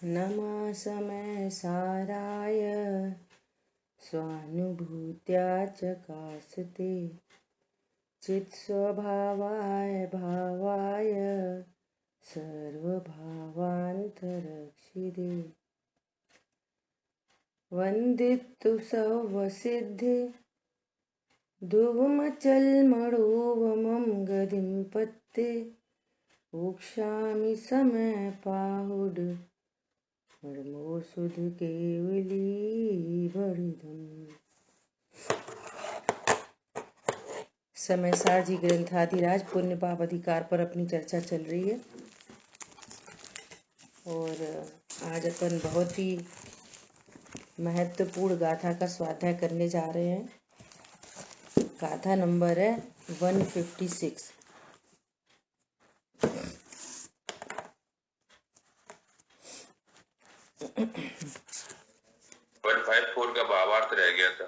नमा समय साराय स्वानुभूत्या चकासते चित्स्वभावाय भावाय सर्वभावान्तरक्षिते वन्दितु सौवसिद्धे ध्रुवमचलमणोवमं गतिं पत्ते उक्षामि समय पाहुड सुध केवली बड़िदम। समय सार जी ग्रंथाधिराज पुण्य पाप अधिकार पर अपनी चर्चा चल रही है और आज अपन बहुत ही महत्वपूर्ण गाथा का स्वाध्याय करने जा रहे हैं। गाथा नंबर है 156। का भावार्थ रह गया था।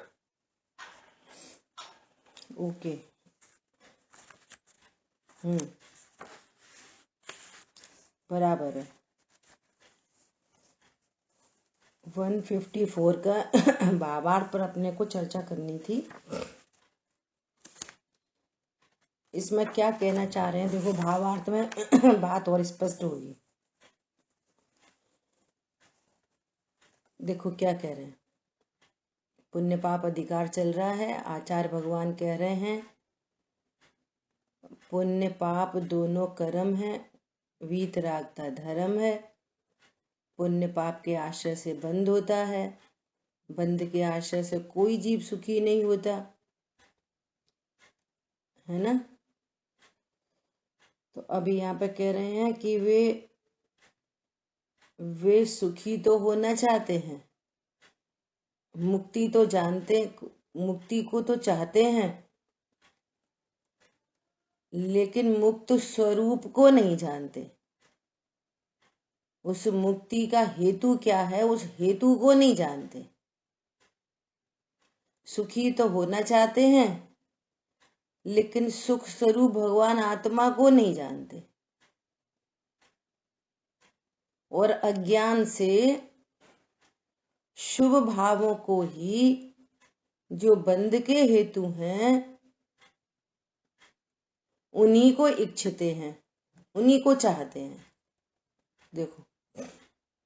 ओके। बराबर है। 154 का भावार्थ पर अपने को चर्चा करनी थी। इसमें क्या कहना चाह रहे हैं, देखो भावार्थ में बात और स्पष्ट होगी। देखो क्या कह रहे हैं, पुण्य पाप अधिकार चल रहा है। आचार्य भगवान कह रहे हैं पुण्य पाप दोनों कर्म है, वीतरागता धर्म है। पुण्य पाप के आश्रय से बंध होता है, बंध के आश्रय से कोई जीव सुखी नहीं होता है ना। तो अभी यहाँ पे कह रहे हैं कि वे सुखी तो होना चाहते हैं, मुक्ति तो जानते, मुक्ति को तो चाहते हैं, लेकिन मुक्त स्वरूप को नहीं जानते। उस मुक्ति का हेतु क्या है, उस हेतु को नहीं जानते। सुखी तो होना चाहते हैं, लेकिन सुख स्वरूप भगवान आत्मा को नहीं जानते और अज्ञान से शुभ भावों को ही जो बंध के हेतु हैं उन्हीं को इच्छते हैं, उन्हीं को चाहते हैं। देखो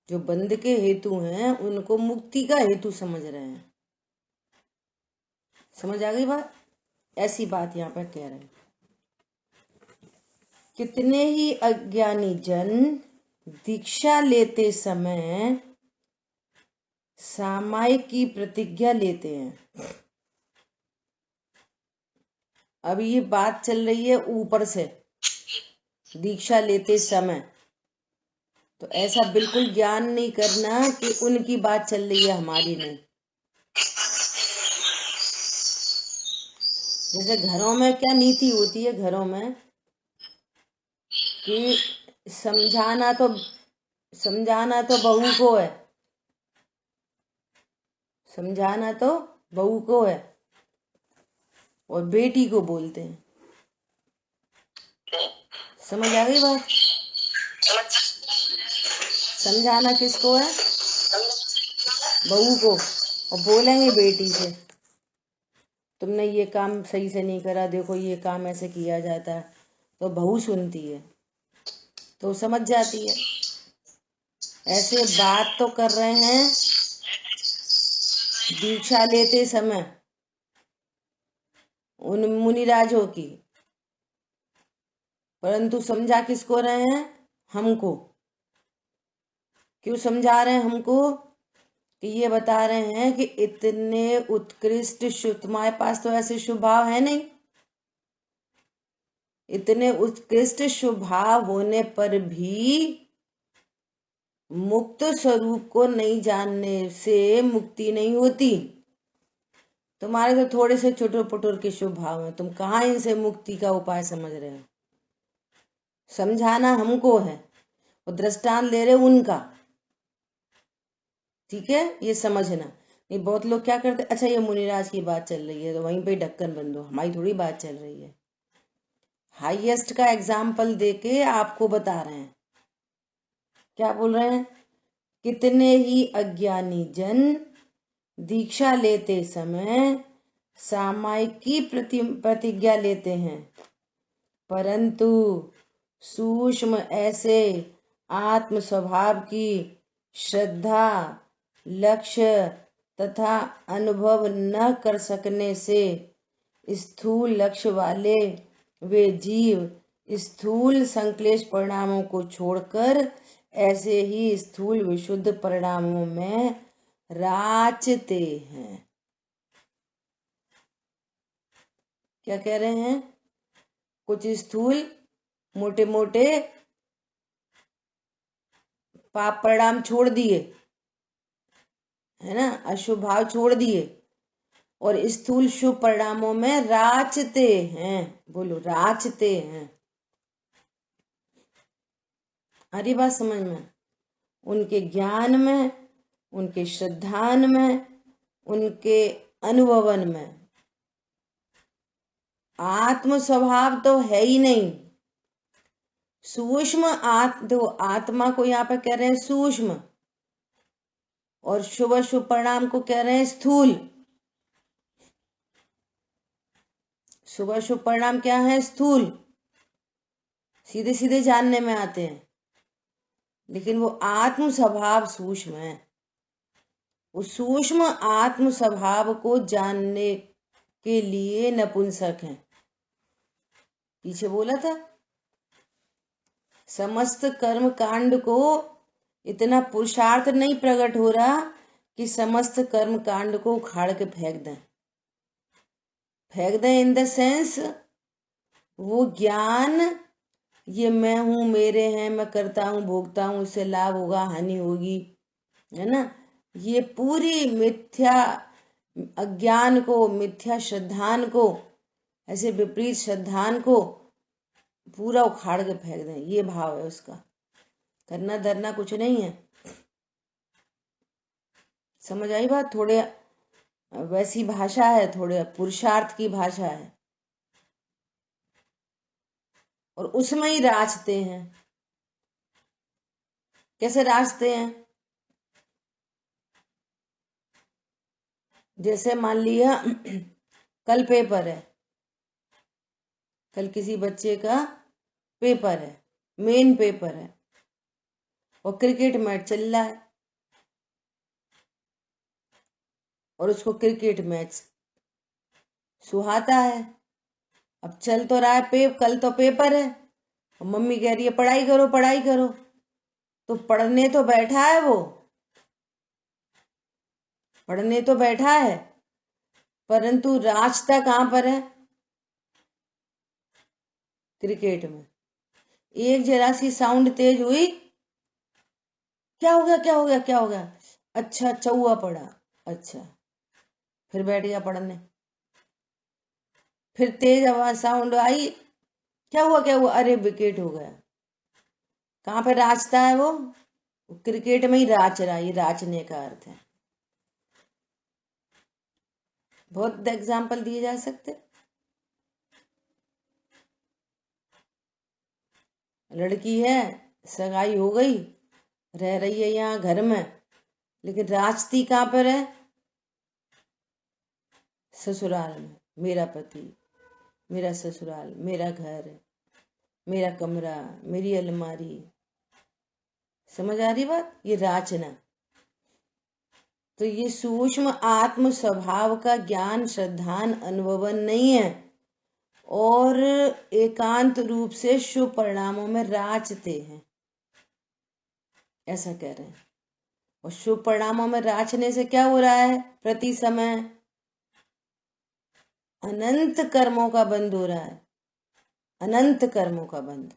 जो बंध के हेतु हैं उनको मुक्ति का हेतु समझ रहे हैं। समझ आ गई बात? ऐसी बात यहाँ पर कह रहे हैं। कितने ही अज्ञानी जन दीक्षा लेते समय सामायिक की प्रतिज्ञा लेते हैं। अब ये बात चल रही है ऊपर से, दीक्षा लेते समय। तो ऐसा बिल्कुल ज्ञान नहीं करना कि उनकी बात चल रही है, हमारी नहीं। जैसे घरों में क्या नीति होती है, घरों में कि समझाना तो बहू को है, समझाना तो बहू को है और बेटी को बोलते हैं। समझ आ गई बात? समझाना किसको है? बहू को। और बोलेंगे बेटी से तुमने ये काम सही से नहीं करा, देखो ये काम ऐसे किया जाता है। तो बहू सुनती है तो समझ जाती है। ऐसे बात तो कर रहे हैं दीक्षा लेते समय उन मुनिराजों की, परंतु समझा किसको रहे हैं? हमको। क्यों समझा रहे हैं हमको? कि ये बता रहे हैं कि इतने उत्कृष्ट शुभ, तुम्हारे पास तो ऐसे शुभ भाव है नहीं, इतने उत्कृष्ट शुभ भाव होने पर भी मुक्त स्वरूप को नहीं जानने से मुक्ति नहीं होती। तुम्हारे तो थोड़े से चुटुर पुटुर के शुभ भाव हैं, तुम कहाँ इनसे मुक्ति का उपाय समझ रहे हो? समझाना हमको है और दृष्टांत ले रहे उनका। ठीक है, ये समझना। नहीं बहुत लोग क्या करते, अच्छा ये मुनिराज की बात चल रही है तो वहीं पे ढक्कन बंद हो, हमारी थोड़ी बात चल रही है। हाईएस्ट का एग्जाम्पल देके आपको बता रहे हैं। क्या बोल रहे हैं कितने ही अज्ञानी जन दीक्षा लेते समय सामायिक की प्रतिज्ञा लेते हैं, परंतु सूक्ष्म ऐसे आत्म स्वभाव की श्रद्धा, लक्ष्य तथा अनुभव न कर सकने से स्थूल लक्ष्य वाले वे जीव स्थूल संक्लेश परिणामों को छोड़कर ऐसे ही स्थूल विशुद्ध परिणामों में राचते हैं। क्या कह रहे हैं? कुछ स्थूल मोटे मोटे पाप परिणाम छोड़ दिए, है ना, अशुभ भाव छोड़ दिए और स्थूल शुभ परिणामों में राचते हैं। बोलो, राचते हैं। हरी बात समझ में? उनके ज्ञान में, उनके श्रद्धान में, उनके अनुभवन में आत्म स्वभाव तो है ही नहीं। सूक्ष्म आत्मा को यहाँ पे कह रहे हैं सूक्ष्म, और शुभ शुभ परिणाम को कह रहे हैं स्थूल। शुभ शुभ परिणाम क्या है? स्थूल, सीधे सीधे जानने में आते हैं, लेकिन वो आत्म स्वभाव सूक्ष्म है। उस सूक्ष्म आत्म स्वभाव को जानने के लिए नपुंसक हैं। पीछे बोला था, समस्त कर्म कांड को इतना पुरुषार्थ नहीं प्रकट हो रहा कि समस्त कर्म कांड को उखाड़ के फेंक दें। फेंक दें इन द सेंस, वो ज्ञान ये मैं हूं, मेरे हैं, मैं करता हूं, भोगता हूं, इससे लाभ होगा, हानि होगी, है ना, ये पूरी मिथ्या अज्ञान को, मिथ्या श्रद्धान को, ऐसे विपरीत श्रद्धान को पूरा उखाड़ के फेंक दें, ये भाव है उसका। करना धरना कुछ नहीं है। समझ आई बात? थोड़े वैसी भाषा है, थोड़े पुरुषार्थ की भाषा है, और उसमें ही राचते हैं। कैसे राचते हैं? जैसे मान लिया कल पेपर है, कल किसी बच्चे का पेपर है, मेन पेपर है, और क्रिकेट मैच चल रहा है, और उसको क्रिकेट मैच सुहाता है। अब चल तो रहा है कल तो पेपर है, और मम्मी कह रही है पढ़ाई करो पढ़ाई करो, तो पढ़ने तो बैठा है, वो पढ़ने तो बैठा है, परंतु राचता कहां पर है? क्रिकेट में। एक जरा सी साउंड तेज हुई, क्या हो गया क्या हो गया क्या हो गया, अच्छा चौवा पड़ा, अच्छा, फिर बैठ गया पढ़ने। फिर तेज आवाज साउंड आई, क्या हुआ क्या हुआ, अरे विकेट हो गया। कहां पे राचता है वो? क्रिकेट में ही राच रहा, ये राचने का अर्थ है। बहुत एग्जाम्पल दिए जा सकते। लड़की है, सगाई हो गई, रह रही है यहाँ घर में, लेकिन राचती कहां पर है? ससुराल में। मेरा पति, मेरा ससुराल, मेरा घर, मेरा कमरा, मेरी अलमारी। समझ आ रही बात? ये राचना। तो ये सूक्ष्म आत्म स्वभाव का ज्ञान, श्रद्धान, अनुभवन नहीं है, और एकांत रूप से शुभ परिणामों में राचते हैं, ऐसा कह रहे हैं। और शुभ परिणामों में राचने से क्या हो रहा है? प्रति समय अनंत कर्मों का बंध हो रहा है, अनंत कर्मों का बंध।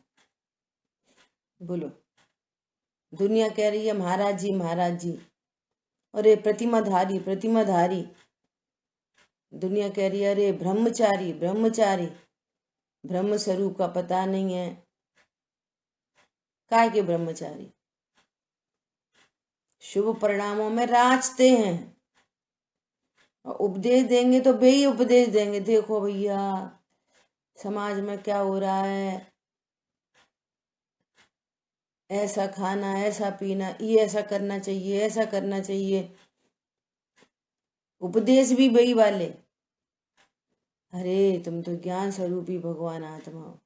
बोलो, दुनिया कह रही है महाराज जी महाराज जी, अरे प्रतिमाधारी प्रतिमाधारी। दुनिया कह रही है अरे ब्रह्मचारी ब्रह्मचारी, ब्रह्म स्वरूप का पता नहीं है। काय के ब्रह्मचारी? शुभ परिणामों में राचते हैं, और उपदेश देंगे तो बेही उपदेश देंगे, देखो भैया समाज में क्या हो रहा है, ऐसा खाना, ऐसा पीना, ये ऐसा करना चाहिए, ऐसा करना चाहिए, उपदेश भी वही वाले। अरे तुम तो ज्ञान स्वरूपी भगवान आत्मा हो,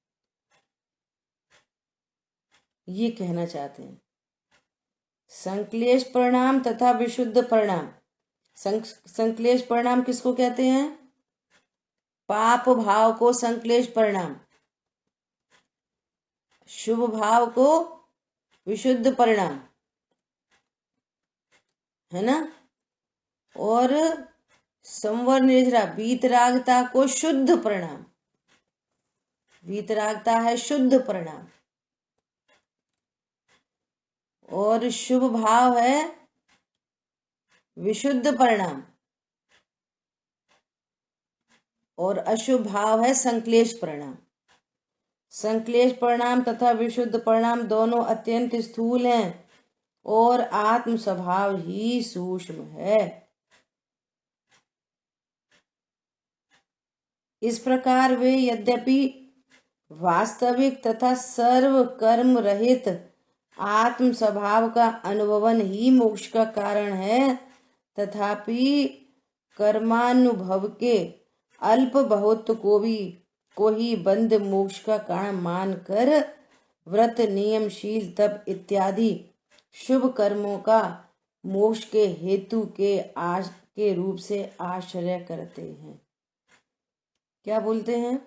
ये कहना चाहते हैं। संक्लेश परिणाम तथा विशुद्ध परिणाम। संक्लेश परिणाम किसको कहते हैं? पाप भाव को संक्लेश परिणाम, शुभ भाव को विशुद्ध परिणाम, है ना। और संवर निर्जरा वीतरागता को शुद्ध परिणाम, वीतरागता है शुद्ध परिणाम, और शुभ भाव है विशुद्ध परिणाम, और अशुभ भाव है संक्लेश परिणाम। संक्लेश परिणाम तथा विशुद्ध परिणाम दोनों अत्यंत स्थूल हैं और आत्म स्वभाव ही सूक्ष्म है। इस प्रकार वे यद्यपि वास्तविक तथा सर्व कर्म रहित आत्म स्वभाव का अनुभवन ही मोक्ष का कारण है, तथापि कर्मानुभव के अल्प बहुत को ही बंध मोक्ष का कारण मानकर व्रत, नियम, शील, तप इत्यादि शुभ कर्मों का मोक्ष के हेतु के रूप से आश्रय करते हैं। क्या बोलते हैं?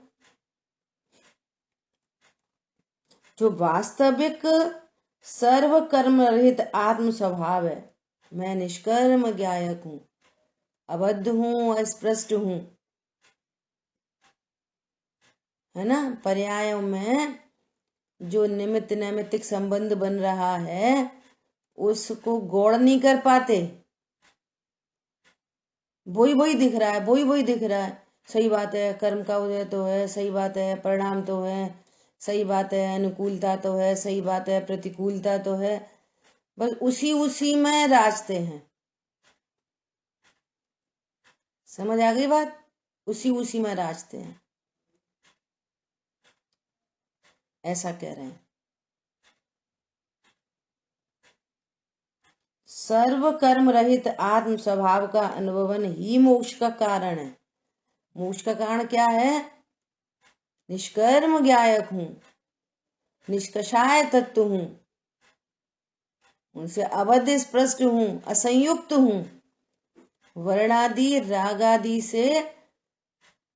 जो वास्तविक सर्व कर्म रहित आत्म स्वभाव है, मैं निष्कर्म ज्ञायक हूं, अबद्ध हूं, अस्पृष्ट हूं, है ना। पर्यायों में जो निमित्त नैमित्तिक संबंध बन रहा है उसको गौड़ नहीं कर पाते, वही वही दिख रहा है, वही वही दिख रहा है। सही बात है, कर्म का उदय तो है, सही बात है, परिणाम तो है, सही बात है, अनुकूलता तो है, सही बात है, प्रतिकूलता तो है, बस उसी उसी में राजते हैं। समझ आ गई बात? उसी उसी में राजते हैं, ऐसा कह रहे हैं। सर्व कर्म रहित आत्म स्वभाव का अनुभवन ही मोक्ष का कारण है। मोक्ष का कारण क्या है? निष्कर्म ज्ञायक हूं, निष्कषाय तत्व हूं, उनसे अबद्ध स्पृष्ट हूं, असंयुक्त हूं, वर्णादि रागादि से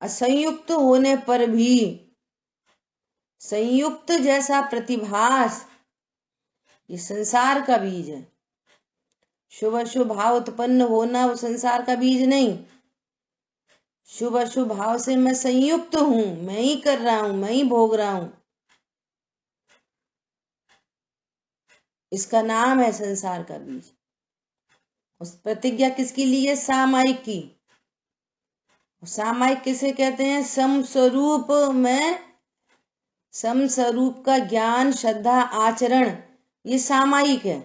असंयुक्त होने पर भी संयुक्त जैसा प्रतिभास ये संसार का बीज है। शुभ अशुभ भाव उत्पन्न होना वो संसार का बीज नहीं। शुभ अशुभ भाव से मैं संयुक्त हूं, मैं ही कर रहा हूं, मैं ही भोग रहा हूं, इसका नाम है संसार का बीज। उस प्रतिज्ञा किसकी ली है? सामायिक की। सामायिक किसे कहते हैं? समस्वरूप में समस्वरूप का ज्ञान, श्रद्धा, आचरण, ये सामायिक है।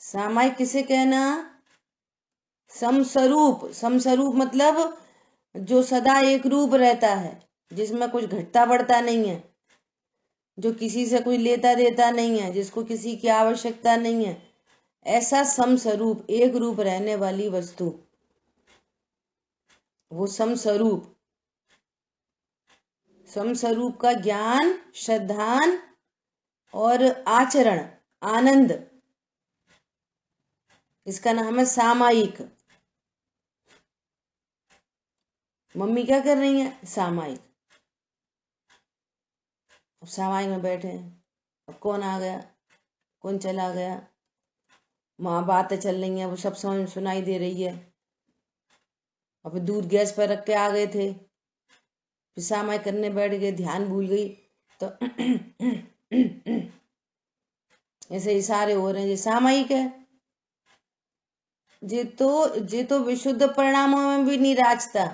सामायिक किसे कहना? समस्वरूप। समस्वरूप मतलब जो सदा एक रूप रहता है, जिसमें कुछ घटता बढ़ता नहीं है, जो किसी से कोई लेता देता नहीं है, जिसको किसी की आवश्यकता नहीं है, ऐसा समस्वरूप, एक रूप रहने वाली वस्तु, वो समस्वरूप। समस्वरूप का ज्ञान, श्रद्धान और आचरण, आनंद, इसका नाम है सामायिक। मम्मी क्या कर रही है? सामायिक। अब सामायिक में बैठे हैं, अब कौन आ गया, कौन चला गया, माँ बातें चल रही हैं, वो सब समझ सुनाई दे रही है। अब दूध गैस पर रख के आ गए थे, फिर सामायिक करने बैठ गए, ध्यान भूल गई तो ऐसे इशारे हो रहे हैं, ये सामायिक है। ये तो विशुद्ध परिणामों में भी नहीं राजता,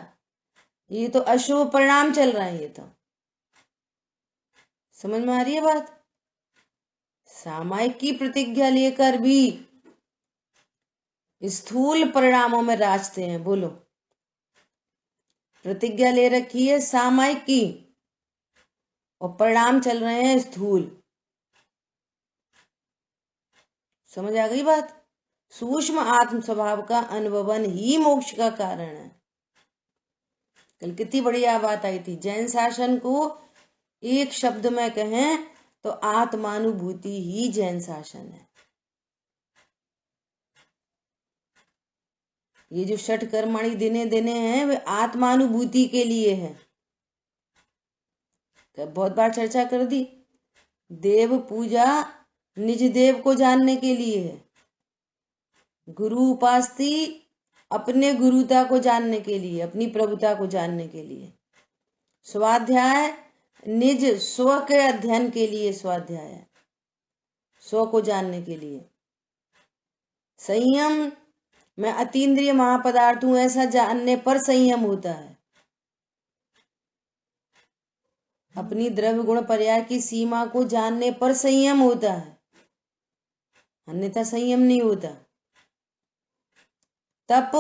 ये तो अशुभ परिणाम चल रहा है। ये तो समझ में आ रही है बात? सामायिक की प्रतिज्ञा लेकर भी स्थूल परिणामों में राजते हैं। बोलो, प्रतिज्ञा ले रखी है सामायिक की और परिणाम चल रहे हैं स्थूल। समझ आ गई बात? सूक्ष्म आत्म स्वभाव का अनुभवन ही मोक्ष का कारण है। कल कितनी बढ़िया बात आई थी। जैन शासन को एक शब्द में कहें तो आत्मानुभूति ही जैन शासन है। ये जो षट कर्माणि दिने दिने हैं वे आत्मानुभूति के लिए है। बहुत बार चर्चा कर दी। देव पूजा निज देव को जानने के लिए है। गुरु उपासती अपने गुरुता को जानने के लिए, अपनी प्रभुता को जानने के लिए। स्वाध्याय निज स्व के अध्ययन के लिए, स्वाध्याय है स्व को जानने के लिए। संयम मैं अतीन्द्रिय महापदार्थ हूं ऐसा जानने पर संयम होता है। अपनी द्रव्य गुण पर्याय की सीमा को जानने पर संयम होता है, अन्यथा संयम नहीं होता। तप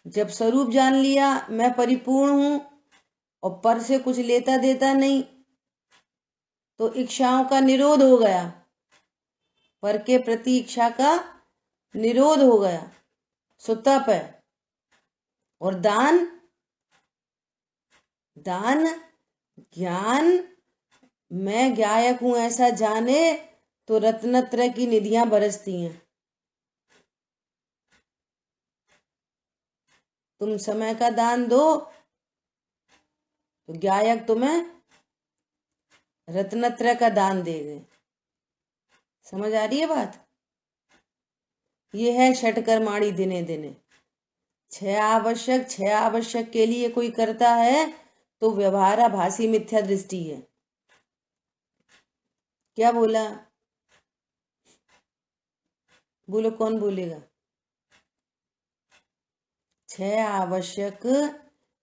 जब स्वरूप जान लिया मैं परिपूर्ण हूं और पर से कुछ लेता देता नहीं, तो इच्छाओं का निरोध हो गया, पर के प्रति इच्छा का निरोध हो गया, सो तप है। और दान, दान ज्ञान मैं ज्ञायक हूं ऐसा जाने तो रत्नत्रय की निधियां बरसती हैं। तुम समय का दान दो तो ज्ञायक तुम्हें रत्नत्रय का दान देंगे। समझ आ रही है बात? ये है षटकर्माणि दिने दिने। छह आवश्यक के लिए कोई करता है तो व्यवहाराभासी मिथ्या दृष्टि है। क्या बोला? बोलो, कौन बोलेगा?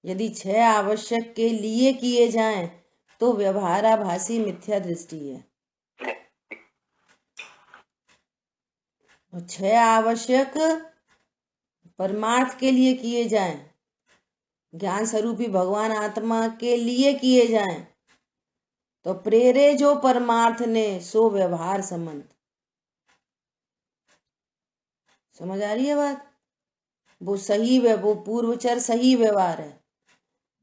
यदि छह आवश्यक के लिए किए जाएं तो व्यवहाराभासी मिथ्या दृष्टि है। और छह आवश्यक परमार्थ के लिए किए जाएं, ज्ञान स्वरूपी भगवान आत्मा के लिए किए जाएं, तो प्रेरे जो परमार्थ ने सो व्यवहार संबंध। समझ आ रही है बात? वो सही, वो पूर्वचर सही व्यवहार है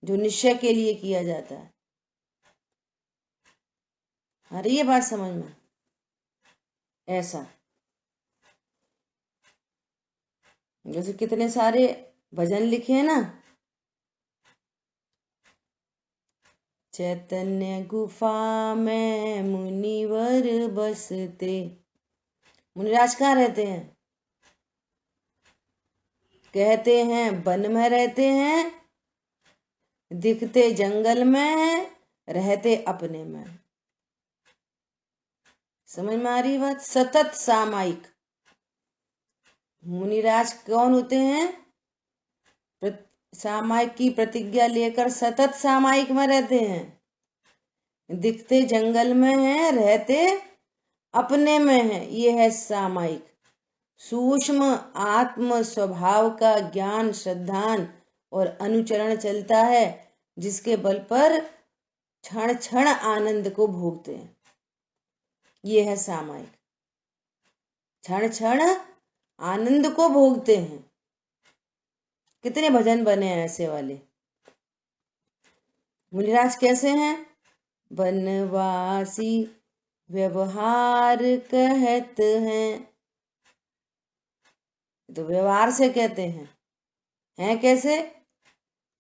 जो निश्चय के लिए किया जाता है। आ रही है बात समझ में? ऐसा जैसे कितने सारे भजन लिखे हैं ना, चैतन्य गुफा में मुनिवर बसते। मुनिराज कहाँ रहते हैं? कहते हैं वन में रहते हैं, दिखते जंगल में हैं, रहते अपने में। समझ में आ रही बात? सतत सामायिक मुनिराज कौन होते हैं? सामायिक की प्रतिज्ञा लेकर सतत सामायिक में रहते हैं, दिखते जंगल में हैं, रहते अपने में हैं। ये है सामायिक। सूक्ष्म आत्म स्वभाव का ज्ञान, श्रद्धान और अनुचरण चलता है, जिसके बल पर क्षण क्षण आनंद को भोगते हैं। ये है सामायिक। क्षण क्षण आनंद को भोगते हैं। कितने भजन बने हैं ऐसे वाले। मुनिराज कैसे हैं? वनवासी व्यवहार कहत हैं, तो व्यवहार से कहते हैं कैसे?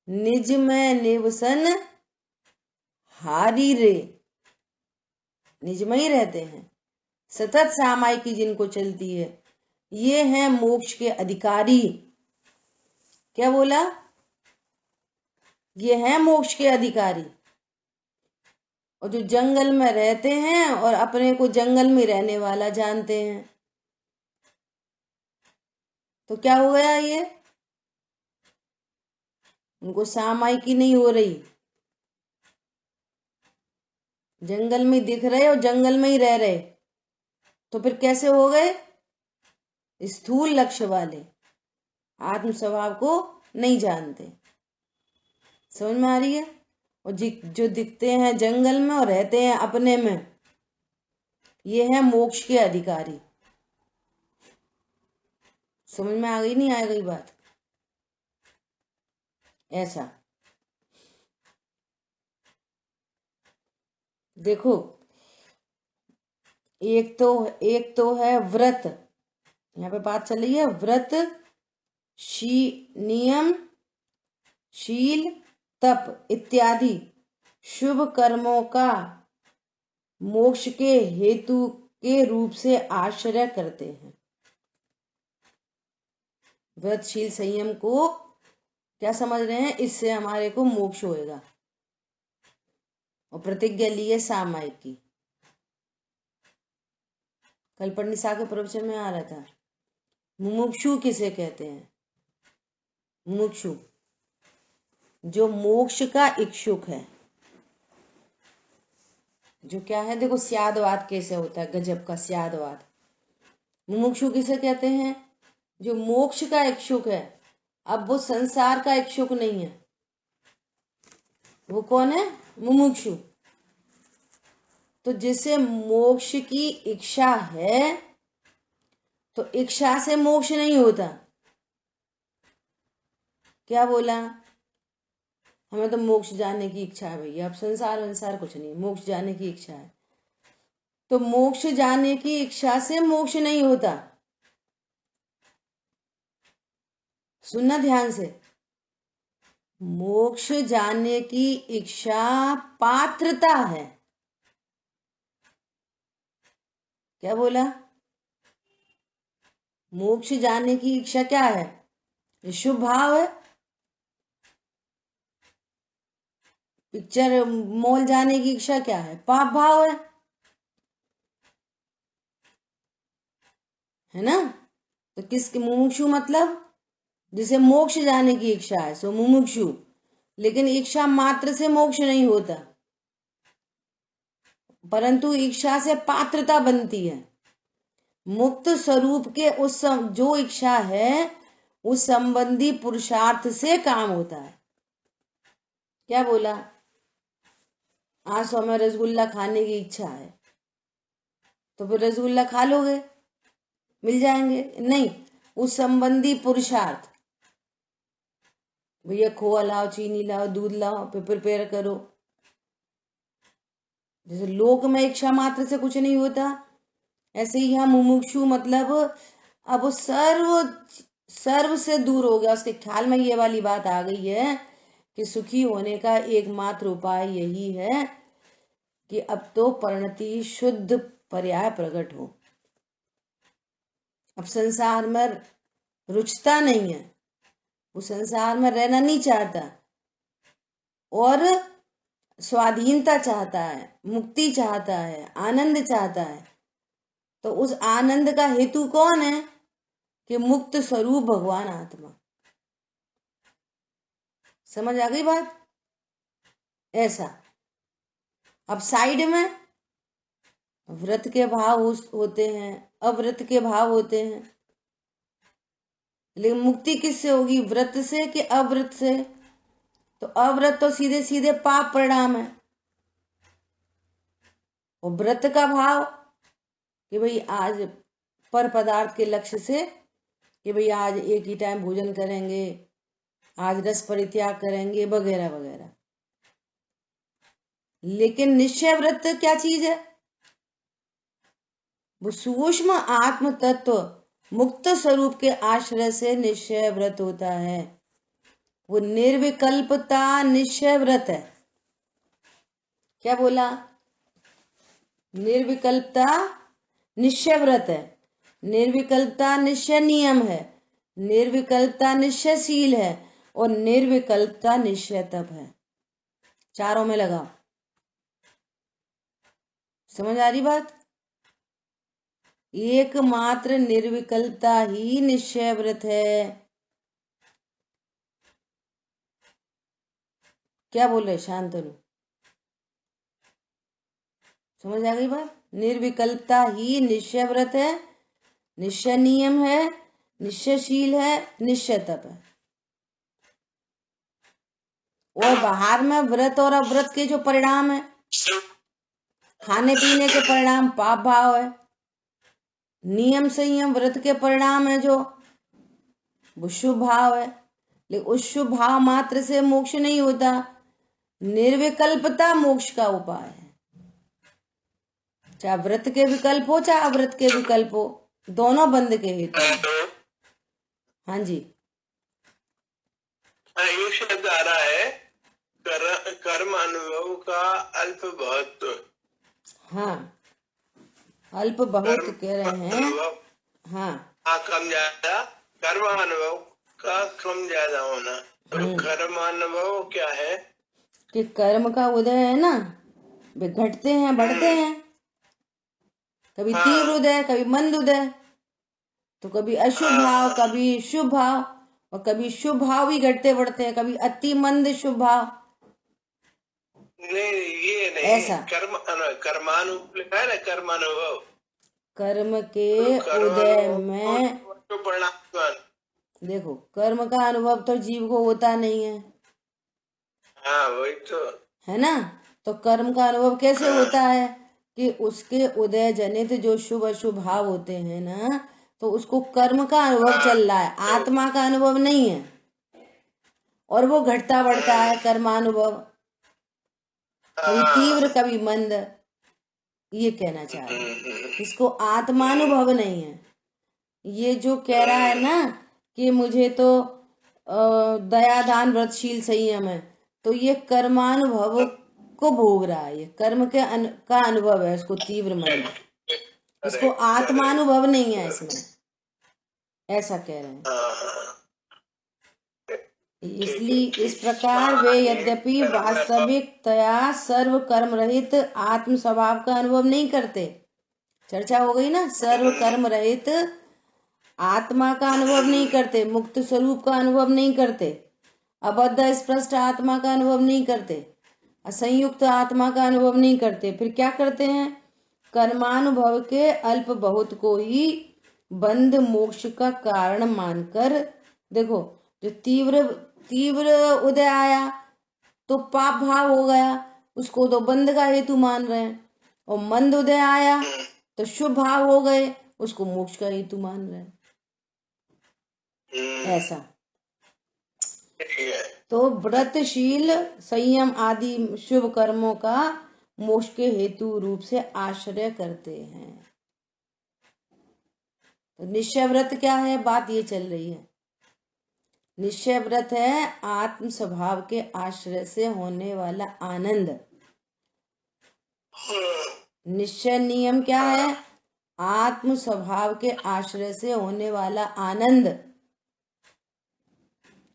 निज में निवसन हारी रे, निज में ही रहते हैं। सतत सामायिकी जिनको चलती है, ये हैं मोक्ष के अधिकारी। क्या बोला? ये हैं मोक्ष के अधिकारी। और जो जंगल में रहते हैं और अपने को जंगल में रहने वाला जानते हैं, तो क्या हो गया? ये उनको सामायिकी नहीं हो रही। जंगल में दिख रहे और जंगल में ही रह रहे, तो फिर कैसे हो गए? स्थूल लक्ष्य वाले, आत्म स्वभाव को नहीं जानते। समझ में आ रही है? और जो दिखते हैं जंगल में और रहते हैं अपने में, ये है मोक्ष के अधिकारी। समझ में आ गई नहीं आ गई बात? ऐसा देखो, एक तो है व्रत, यहाँ पे बात चल रही है व्रत, नियम, शील, तप इत्यादि शुभ कर्मों का मोक्ष के हेतु के रूप से आश्रय करते हैं। व्रत, शील, संयम को क्या समझ रहे हैं? इससे हमारे को मोक्ष होएगा। और प्रतिज्ञा ली है सामायिक की। कल परनिसा के प्रवचन में आ रहा था, मुमुक्षु किसे कहते हैं? मुमुक्षु जो मोक्ष का इच्छुक है, जो क्या है, देखो स्यादवाद कैसे होता है, गजब का स्यादवाद। मुमुक्षु किसे कहते हैं? जो मोक्ष का इच्छुक है, अब वो संसार का इच्छुक नहीं है। वो कौन है? मुमुक्षु। तो जिसे मोक्ष की इच्छा है, तो इच्छा से मोक्ष नहीं होता। क्या बोला? हमें तो मोक्ष जाने की इच्छा है भैया, अब संसार कुछ नहीं, मोक्ष जाने की इच्छा है। तो मोक्ष जाने की इच्छा से मोक्ष नहीं होता। सुनना ध्यान से, मोक्ष जाने की इच्छा पात्रता है। क्या बोला? मोक्ष जाने की इच्छा क्या है? शुभ भाव है। पिक्चर मॉल जाने की इच्छा क्या है? पाप भाव है ना? तो किसके मुमुक्षु मतलब? जिसे मोक्ष जाने की इच्छा है सो मुमुक्षु। लेकिन इच्छा मात्र से मोक्ष नहीं होता, परंतु इच्छा से पात्रता बनती है। मुक्त स्वरूप के उस जो इच्छा है, उस संबंधी पुरुषार्थ से काम होता है। क्या बोला? आज सो हमें रसगुल्ला खाने की इच्छा है, तो फिर रसगुल्ला खा लोगे, मिल जाएंगे? नहीं, उस संबंधी पुरुषार्थ, भैया खोआ लाओ, चीनी लाओ, दूध लाओ, फिर प्रिपेयर करो। जैसे लोक में इच्छा मात्र से कुछ नहीं होता, ऐसे ही यहाँ मुमुक्षु मतलब अब वो सर्व से दूर हो गया। उसके ख्याल में ये वाली बात आ गई है कि सुखी होने का एकमात्र उपाय यही है कि अब तो परिणति शुद्ध पर्याय प्रकट हो। अब संसार में रुचता नहीं है, वो संसार में रहना नहीं चाहता और स्वाधीनता चाहता है, मुक्ति चाहता है, आनंद चाहता है। तो उस आनंद का हेतु कौन है? कि मुक्त स्वरूप भगवान आत्मा। समझ आ गई बात? ऐसा। अब साइड में व्रत के भाव होते हैं, अव्रत के भाव होते हैं। लेकिन मुक्ति किससे होगी? व्रत से कि अव्रत से? तो अव्रत तो सीधे सीधे पाप परिणाम है। और व्रत का भाव कि भाई आज पर पदार्थ के लक्ष्य से, कि भाई आज एक ही टाइम भोजन करेंगे, आज रस परित्याग करेंगे, वगैरह वगैरह। लेकिन निश्चय व्रत क्या चीज है? वो सूक्ष्म आत्म तत्व मुक्त स्वरूप के आश्रय से निश्चय व्रत होता है। वो निर्विकल्पता निश्चय व्रत है। क्या बोला? निर्विकल्पता निश्चय व्रत है, निर्विकल्पता निश्चय नियम है, निर्विकल्पता निश्चय शील है, और निर्विकल्पता निश्चय तप है। चारों में लगा। समझ आ रही बात? एकमात्र निर्विकल्पता ही निश्चय व्रत है। क्या बोल रहे शांतनु? समझ आ गई बात? निर्विकल्पता ही निश्चय व्रत है, निश्चय नियम है, निश्चयशील है, निश्चय तप है। और बाहर में व्रत और अव्रत के जो परिणाम है, खाने पीने के परिणाम पाप भाव है। नियम संयम व्रत के परिणाम है जो वो शुभ भाव है, लेकिन उस शुभ भाव मात्र से मोक्ष नहीं होता। निर्विकल्पता मोक्ष का उपाय है। चाहे व्रत के विकल्प हो चाहे अव्रत के विकल्प हो, दोनों बंद के हेतु हैं। हाँ जी, ये शब्द आ रहा है कर्म अनुभव का अल्प बहुत। हाँ, अल्प बहुत कह रहे हैं। हाँ, कम ज्यादा, कर्म अनुभव का कम ज्यादा होना। तो कर्म अनुभव क्या है? कि कर्म का उदय है ना, वे घटते हैं बढ़ते हैं, कभी तीव्र उदय कभी मंद उदय, तो कभी अशुभ भाव कभी शुभ भाव, और कभी शुभ भाव भी घटते बढ़ते हैं, कभी अति मंद शुभ भाव। नहीं, ये नहीं ऐसा कर्मानुभव लिखा है ना, कर्मानुभव। कर्म के उदय में देखो, कर्म का अनुभव तो जीव को होता नहीं है। हाँ, वही तो है ना। तो कर्म का अनुभव कैसे होता है कि उसके उदय जनित जो शुभ अशुभ भाव होते हैं ना, तो उसको कर्म का अनुभव चल रहा है, आत्मा का अनुभव नहीं है, और वो घटता बढ़ता है कर्मानुभव, कभी तीव्र कभी मंद। ये कहना चाह रहे हैं, इसको आत्मानुभव नहीं है। ये जो कह रहा है ना कि मुझे तो दया दान व्रतशील संयम है, तो ये कर्मानुभव को भोग रहा है, ये कर्म के का अनुभव है, इसको तीव्र मंद, इसको आत्मानुभव नहीं है इसमें, ऐसा कह रहे हैं। इसलिए इस प्रकार वे यद्यपि वास्तविकतया सर्व कर्म रहित आत्म स्वभाव का अनुभव नहीं करते। चर्चा हो गई ना, सर्व कर्म रहित आत्मा का अनुभव नहीं करते, मुक्त स्वरूप का अनुभव नहीं करते, अबद्ध स्पष्ट आत्मा का अनुभव नहीं करते, असंयुक्त आत्मा का अनुभव नहीं करते। फिर क्या करते हैं? कर्मानुभव के अल्प बहुत को ही बंध मोक्ष का कारण मानकर, देखो, जो तीव्र उदय आया तो पाप भाव हो गया, उसको तो बंध का हेतु मान रहे हैं, और मंद उदय आया तो शुभ भाव हो गए, उसको मोक्ष का हेतु मान रहे हैं। ऐसा तो व्रतशील संयम आदि शुभ कर्मों का मोक्ष के हेतु रूप से आश्रय करते हैं। तो निश्चय व्रत क्या है? बात ये चल रही है। निश्चय व्रत है आत्म स्वभाव के आश्रय से होने वाला आनंद। निश्चय नियम क्या है? आत्म स्वभाव के आश्रय से होने वाला आनंद।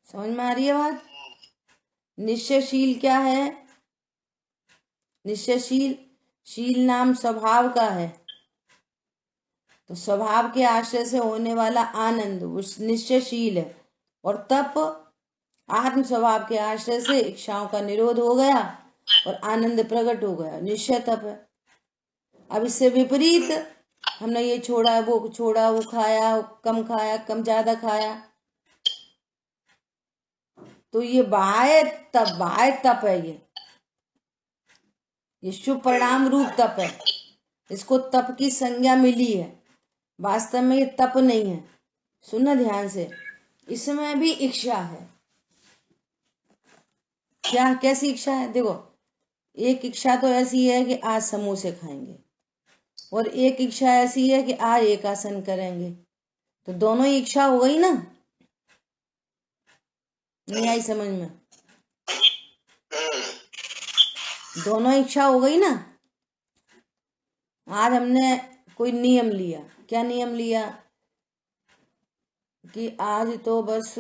समझ में आ रही है बात? निश्चयशील क्या है? निश्चयशील, शील नाम स्वभाव का है, तो स्वभाव के आश्रय से होने वाला आनंद उस निश्चयशील है। और तप आत्म स्वभाव के आश्रय से इच्छाओं का निरोध हो गया और आनंद प्रकट हो गया, निश्चय तप है। अब इससे विपरीत, हमने ये छोड़ा वो छोड़ा, वो खाया कम खाया, कम ज्यादा खाया, तो ये बाह्य तप है। ये शुभ परिणाम रूप तप है, इसको तप की संज्ञा मिली है, वास्तव में ये तप नहीं है। सुनना ध्यान से, इसमें भी इच्छा है। क्या, कैसी इच्छा है? देखो, एक इच्छा तो ऐसी है कि आज समोसे खाएंगे, और एक इच्छा ऐसी है कि आज एक आसन करेंगे, तो दोनों ही इच्छा हो गई ना? नहीं आई समझ में? दोनों इच्छा हो गई ना। आज हमने कोई नियम लिया, क्या नियम लिया कि आज तो बस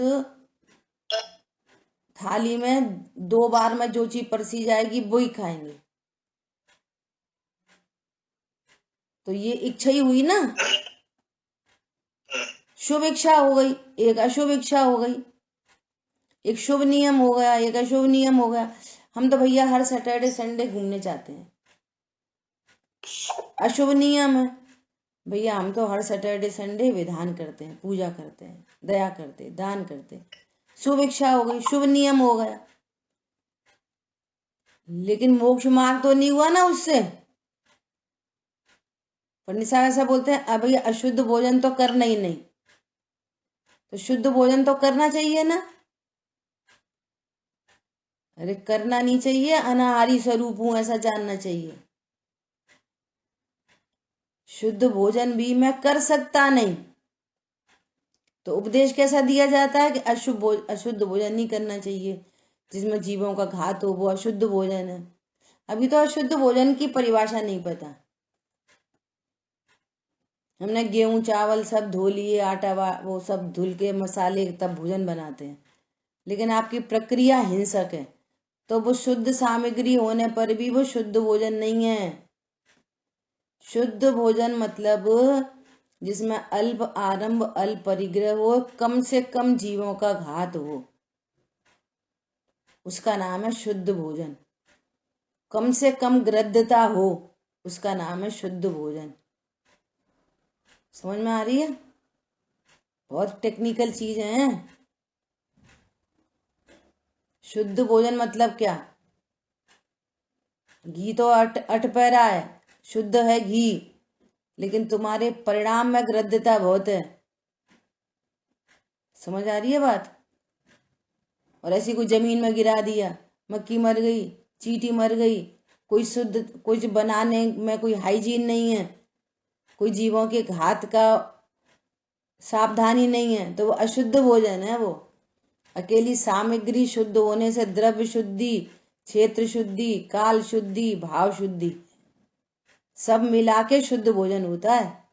थाली में 2 बार में जो चीज परसी जाएगी वो ही खाएंगे, तो ये इच्छा ही हुई ना। शुभ इच्छा हो गई, एक अशुभ इच्छा हो गई, एक शुभ नियम हो गया, एक अशुभ नियम हो गया। हम तो भैया हर सैटरडे संडे घूमने जाते हैं, अशुभ नियम है भैया। हम तो हर सैटरडे संडे विधान करते हैं, पूजा करते हैं, दया करते हैं, दान करते हैं। शुभ इच्छा हो गई, शुभ नियम हो गया, लेकिन मोक्ष मार्ग तो नहीं हुआ ना उससे। पंडित साहब ऐसा बोलते हैं, अब भैया अशुद्ध भोजन तो करना ही नहीं, तो शुद्ध भोजन तो करना चाहिए ना। अरे करना नहीं चाहिए, अनाहारी स्वरूप हूं ऐसा जानना चाहिए। शुद्ध भोजन भी मैं कर सकता नहीं, तो उपदेश कैसा दिया जाता है कि अशुद्ध भोजन नहीं करना चाहिए, जिसमें जीवों का घात हो वो अशुद्ध भोजन है। अभी तो अशुद्ध भोजन की परिभाषा नहीं पता। हमने गेहूं चावल सब धो लिए, आटा वो सब धुल के मसाले तब भोजन बनाते हैं, लेकिन आपकी प्रक्रिया हिंसक है, तो वो शुद्ध सामग्री होने पर भी वो शुद्ध भोजन नहीं है। शुद्ध भोजन मतलब जिसमें अल्प आरंभ अल्प परिग्रह हो, कम से कम जीवों का घात हो, उसका नाम है शुद्ध भोजन। कम से कम ग्रद्धता हो, उसका नाम है शुद्ध भोजन। समझ में आ रही है? बहुत टेक्निकल चीज है। शुद्ध भोजन मतलब क्या? घी तो अठ पैरा है, शुद्ध है घी, लेकिन तुम्हारे परिणाम में ग्रद्धता बहुत है। समझ आ रही है बात? और ऐसी कोई जमीन में गिरा दिया, मक्खी मर गई, चींटी मर गई, कोई शुद्ध कुछ बनाने में कोई हाइजीन नहीं है, कोई जीवों के घात का सावधानी नहीं है, तो वो अशुद्ध भोजन है। वो अकेली सामग्री शुद्ध होने से द्रव्य शुद्धि, क्षेत्र शुद्धि, काल शुद्धि, भाव शुद्धि सब मिला के शुद्ध भोजन होता है।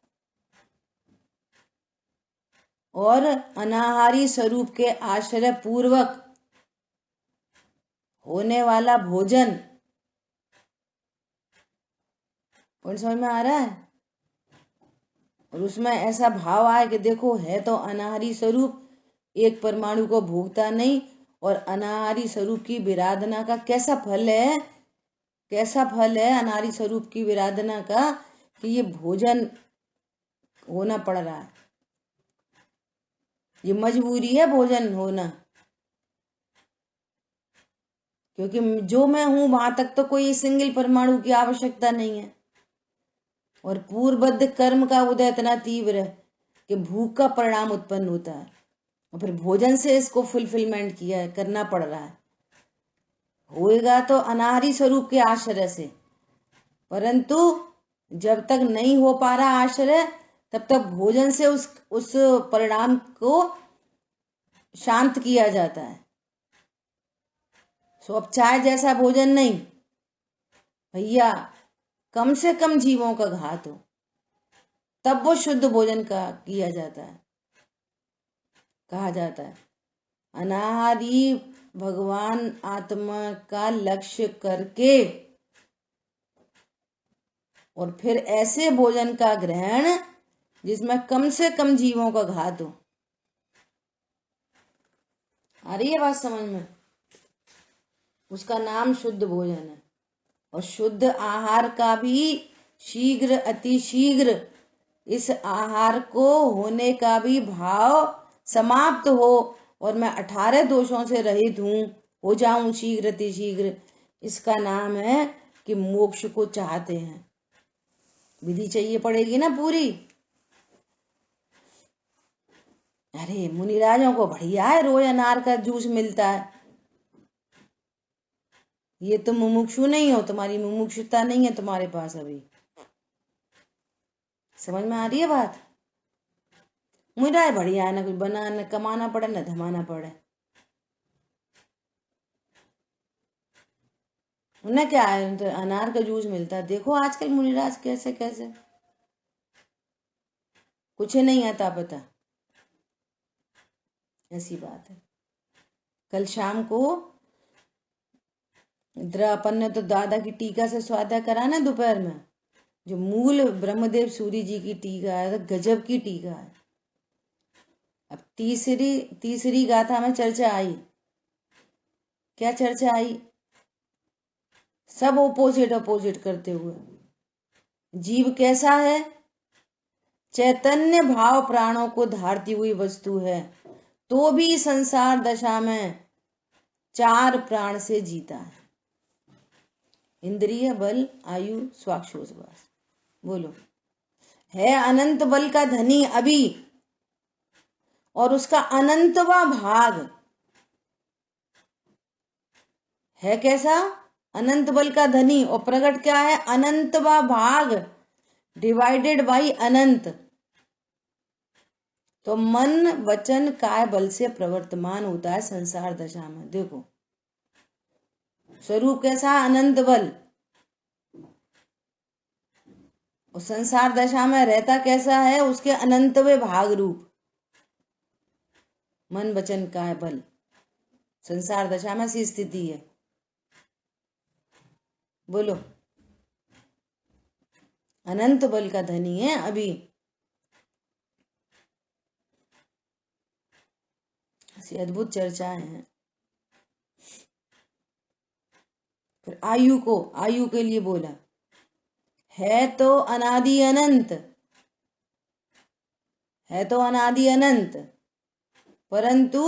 और अनाहारी स्वरूप के आश्रय पूर्वक होने वाला भोजन, और समझ में आ रहा है? और उसमें ऐसा भाव आए कि देखो है तो अनाहारी स्वरूप, एक परमाणु को भोगता नहीं, और अनाहारी स्वरूप की विराधना का कैसा फल है, कैसा फल है अनाहारी स्वरूप की विराधना का, कि ये भोजन होना पड़ रहा है, ये मजबूरी है भोजन होना। क्योंकि जो मैं हूं वहां तक तो कोई सिंगल परमाणु की आवश्यकता नहीं है, और पूर्वबद्ध कर्म का उदय इतना तीव्र है कि भूख का परिणाम उत्पन्न होता है, और फिर भोजन से इसको फुलफिलमेंट किया है, करना पड़ रहा है। होएगा तो अनाहारी स्वरूप के आश्रय से, परंतु जब तक नहीं हो पा रहा आश्रय, तब तक भोजन से उस परिणाम को शांत किया जाता है। सो अब चाय जैसा भोजन नहीं भैया, कम से कम जीवों का घात हो, तब वो शुद्ध भोजन का किया जाता है, कहा जाता है। अनाहारी भगवान आत्मा का लक्ष्य करके और फिर ऐसे भोजन का ग्रहण जिसमें कम से कम जीवों का घात हो। आ रही है बात समझ में? उसका नाम शुद्ध भोजन है। और शुद्ध आहार का भी शीघ्र अतिशीघ्र इस आहार को होने का भी भाव समाप्त हो, और मैं 18 दोषों से रहित हूं, हो जाऊं शीघ्र अतिशीघ्र, इसका नाम है कि मोक्ष को चाहते हैं। विधि चाहिए पड़ेगी ना पूरी। अरे मुनिराजों को बढ़िया है, रोज अनार का जूस मिलता है। ये तुम मुमुक्षु नहीं हो, तुम्हारी मुमुक्षुता नहीं है तुम्हारे पास अभी। समझ में आ रही है बात? मुनिराज बढ़िया है, ना कुछ बना न कमाना पड़े न धमाना पड़े। उन्हें क्या है, तो अनार का जूस मिलता है। देखो आजकल मुनिराज कैसे कैसे, कुछ नहीं आता पता, ऐसी बात है। कल शाम को अपन ने तो दादा की टीका से स्वाध्याय करा ना दोपहर में, जो मूल ब्रह्मदेव सूरी जी की टीका है, तो गजब की टीका है। अब तीसरी गाथा में चर्चा आई। क्या चर्चा आई? सब ओपोजिट करते हुए, जीव कैसा है? चैतन्य भाव प्राणों को धारती हुई वस्तु है, तो भी संसार दशा में 4 प्राण से जीता है। इंद्रिय, बल, आयु, स्वाक्षोश्वास। बोलो, है अनंत बल का धनी अभी, और उसका अनंतवा भाग है कैसा? अनंत बल का धनी, और प्रकट क्या है? अनंतवा भाग डिवाइडेड बाई अनंत। तो मन वचन काय बल से प्रवर्तमान होता है संसार दशा में। देखो स्वरूप कैसा? अनंत बल। और संसार दशा में रहता कैसा है? उसके अनंतवे भाग रूप मन वचन काय बल संसार दशा में सी स्थिति है। बोलो, अनंत बल का धनी है अभी। ऐसी अद्भुत चर्चाएं हैं। फिर आयु के लिए बोला, है तो अनादि अनंत, है तो अनादि अनंत, परंतु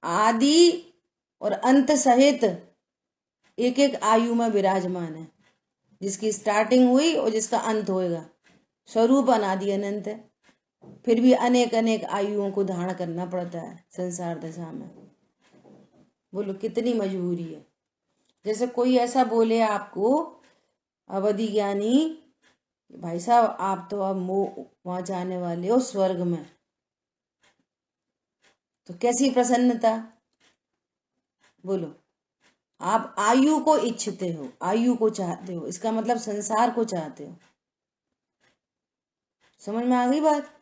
आदि और अंत सहित एक एक आयु में विराजमान है, जिसकी स्टार्टिंग हुई और जिसका अंत होएगा। स्वरूप अनादि अनंत है, फिर भी अनेक अनेक आयुओं को धारण करना पड़ता है संसार दशा में। बोलो कितनी मजबूरी है। जैसे कोई ऐसा बोले आपको अवधि ज्ञानी, भाई साहब आप तो अब वहां जाने वाले हो स्वर्ग में, तो कैसी प्रसन्नता। बोलो, आप आयु को इच्छते हो, आयु को चाहते हो, इसका मतलब संसार को चाहते हो। समझ में आ गई बात?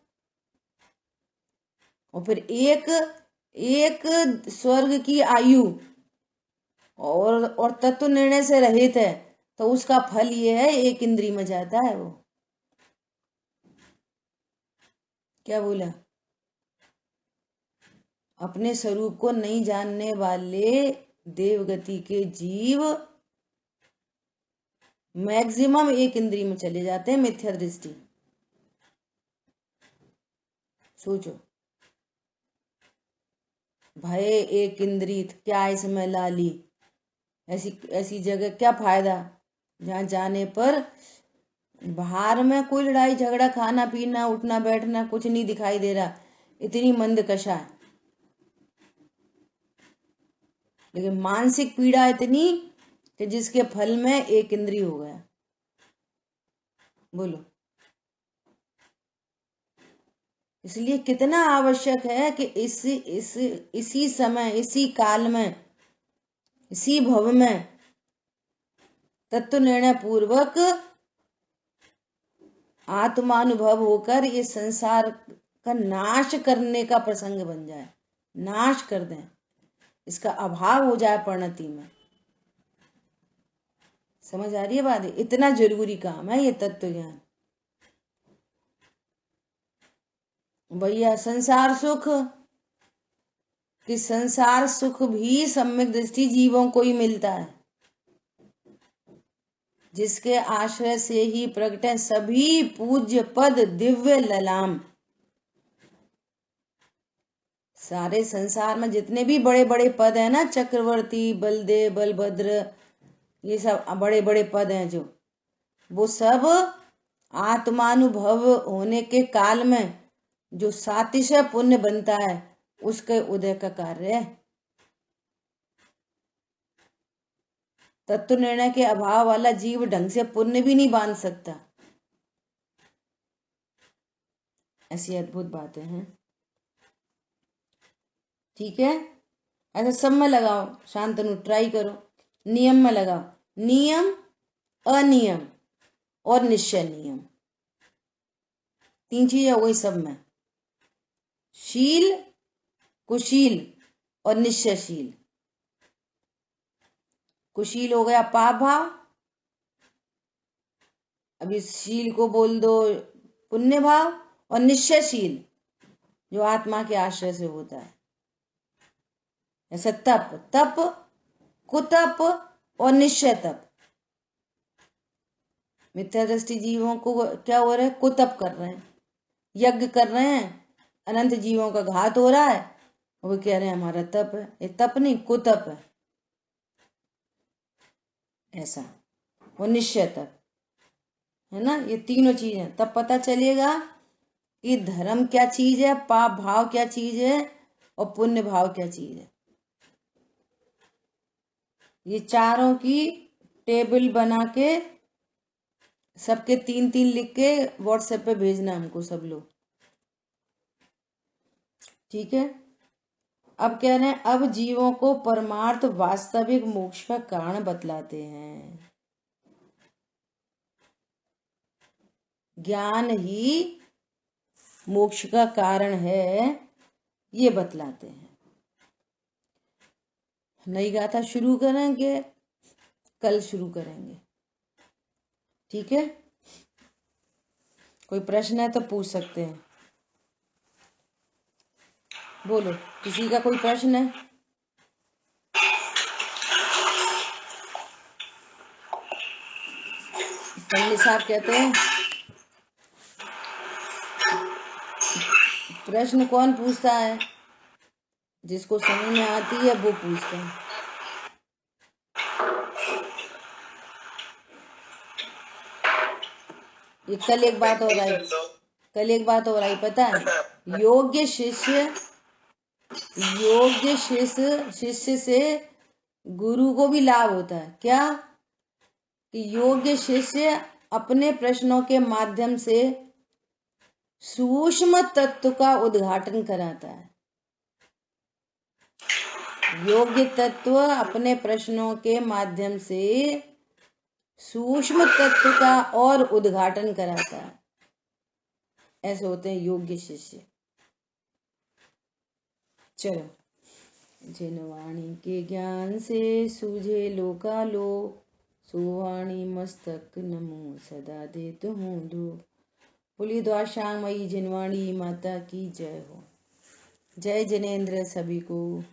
और फिर एक स्वर्ग की आयु और तत्व निर्णय से रहित है, तो उसका फल ये है एक इंद्री में जाता है। वो क्या बोला? अपने स्वरूप को नहीं जानने वाले देवगति के जीव मैक्सिमम एक इंद्री में चले जाते हैं, मिथ्या दृष्टि। सोचो, भय एक इंद्री क्या इसमें लाली, ऐसी ऐसी जगह क्या फायदा जहां जाने पर बाहर में कोई लड़ाई झगड़ा, खाना पीना, उठना बैठना कुछ नहीं दिखाई दे रहा, इतनी मंद कशा है, लेकिन मानसिक पीड़ा इतनी कि जिसके फल में एक इंद्रिय हो गया। बोलो, इसलिए कितना आवश्यक है कि इसी समय, इसी काल में, इसी भव में तत्व निर्णय पूर्वक आत्मानुभव होकर ये संसार का नाश करने का प्रसंग बन जाए, नाश कर दें, इसका अभाव हो जाए परिणति में। समझ आ रही है बात? इतना जरूरी काम है ये तत्व ज्ञान। भैया संसार सुख, कि संसार सुख भी सम्यक दृष्टि जीवों को ही मिलता है, जिसके आश्रय से ही प्रकट है सभी पूज्य पद दिव्य ललाम। सारे संसार में जितने भी बड़े बड़े पद हैं ना, चक्रवर्ती, बलदेव, बलभद्र, ये सब बड़े बड़े पद हैं जो, वो सब आत्मानुभव होने के काल में जो सातिशय पुण्य बनता है उसके उदय का कार्य है। तत्व निर्णय के अभाव वाला जीव ढंग से पुण्य भी नहीं बांध सकता। ऐसी अद्भुत बातें हैं। ठीक है, ऐसा सब में लगाओ, शांतनु ट्राई करो, नियम में लगाओ, नियम, अनियम और निश्चय नियम, तीन चीजें हो गई सब में। शील, कुशील और निश्चयशील। कुशील हो गया पाप भाव, अभी शील को बोल दो पुण्य भाव, और निश्चयशील जो आत्मा के आश्रय से होता है, ऐसा तप, कुतप और निश्चय तप। मिथ्या दृष्टि जीवों को क्या हो रहा है? कुतप कर रहे हैं, यज्ञ कर रहे हैं, अनंत जीवों का घात हो रहा है, वो कह रहे हैं हमारा तप है। ये तप नहीं, कुतप है ऐसा। वो निश्चय तप है ना। ये तीनों चीजें तब पता चलेगा कि धर्म क्या चीज है, पाप भाव क्या चीज है और पुण्य भाव क्या चीज है। ये चारों की टेबल बना के सबके 3-3 लिख के व्हाट्सएप पे भेजना हमको सब लोग, ठीक है। अब कह रहे हैं अब जीवों को परमार्थ वास्तविक मोक्ष का कारण बतलाते हैं। ज्ञान ही मोक्ष का कारण है, ये बतलाते हैं। नई गाथा शुरू करेंगे, कल शुरू करेंगे, ठीक है। कोई प्रश्न है तो पूछ सकते हैं, बोलो, किसी का कोई प्रश्न है? पंडित साहब कहते हैं प्रश्न कौन पूछता है, जिसको समझ में आती है वो पूछता है। ये कल एक बात और आई पता है, योग्य शिष्य से गुरु को भी लाभ होता है। क्या? कि योग्य शिष्य अपने प्रश्नों के माध्यम से सूक्ष्म तत्व का उद्घाटन कराता है। योग्य तत्व अपने प्रश्नों के माध्यम से सूक्ष्म तत्व का और उद्घाटन कराता है। ऐसे होते हैं योग्य शिष्य। चलो, जिन वाणी के ज्ञान से सूझे लोकालोक, सुवाणी मस्तक नमो सदा देत हूँ धूप। बोलिए द्वाशामयी जिनवाणी माता की जय हो। जय जिनेन्द्र सभी को।